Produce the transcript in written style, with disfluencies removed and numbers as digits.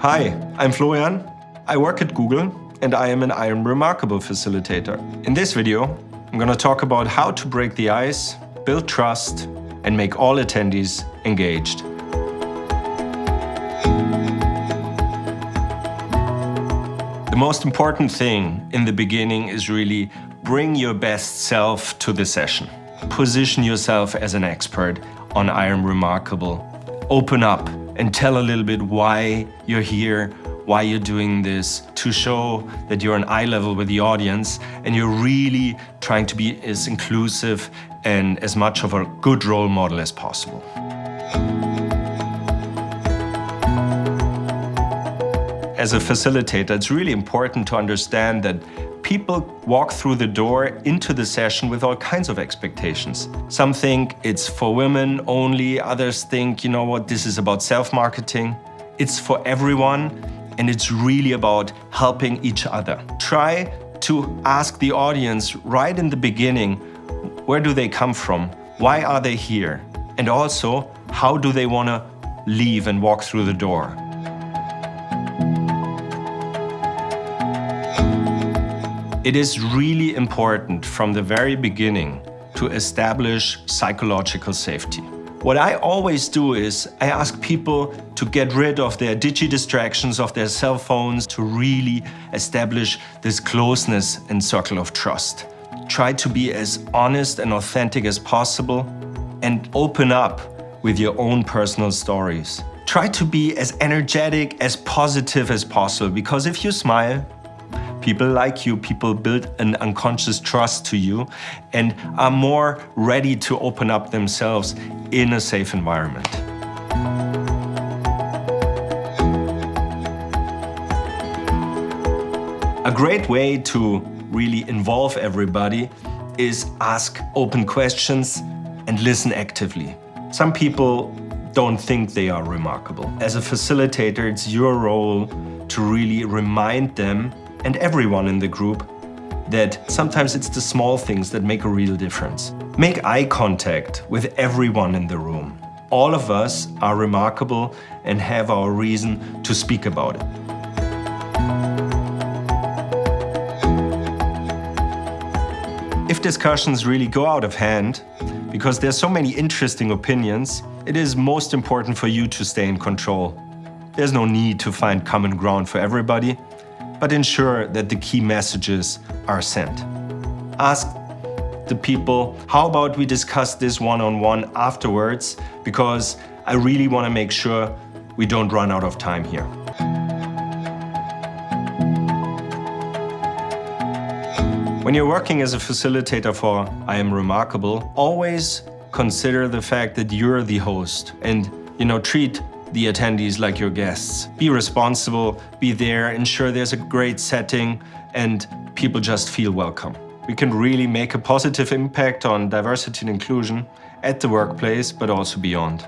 Hi, I'm Florian. I work at Google and I am an Rmrkblty facilitator. In this video, I'm going to talk about how to break the ice, build trust, and make all attendees engaged. The most important thing in the beginning is really bring your best self to the session. Position yourself as an expert on Rmrkblty. Open up and tell a little bit why you're here, why you're doing this, to show that you're on eye level with the audience and you're really trying to be as inclusive and as much of a good role model as possible. As a facilitator, it's really important to understand that people walk through the door into the session with all kinds of expectations. Some think it's for women only, others think, you know what, this is about self-marketing. It's for everyone, and it's really about helping each other. Try to ask the audience right in the beginning, where do they come from? Why are they here? And also, how do they want to leave and walk through the door? It is really important from the very beginning to establish psychological safety. What I always do is I ask people to get rid of their distractions, of their cell phones, to really establish this closeness and circle of trust. Try to be as honest and authentic as possible and open up with your own personal stories. Try to be as energetic, as positive as possible, because if you smile, people like you, people build an unconscious trust to you and are more ready to open up themselves in a safe environment. A great way to really involve everybody is ask open questions and listen actively. Some people don't think they are remarkable. As a facilitator, it's your role to really remind them and everyone in the group that sometimes it's the small things that make a real difference. Make eye contact with everyone in the room. All of us are remarkable and have our reason to speak about it. If discussions really go out of hand, because there's so many interesting opinions, it is most important for you to stay in control. There's no need to find common ground for everybody, but ensure that the key messages are sent. Ask the people, how about we discuss this one-on-one afterwards, because I really want to make sure we don't run out of time here. When you're working as a facilitator for Rmrkblty, always consider the fact that you're the host and, treat the attendees like your guests. Be responsible, be there, ensure there's a great setting and people just feel welcome. We can really make a positive impact on diversity and inclusion at the workplace, but also beyond.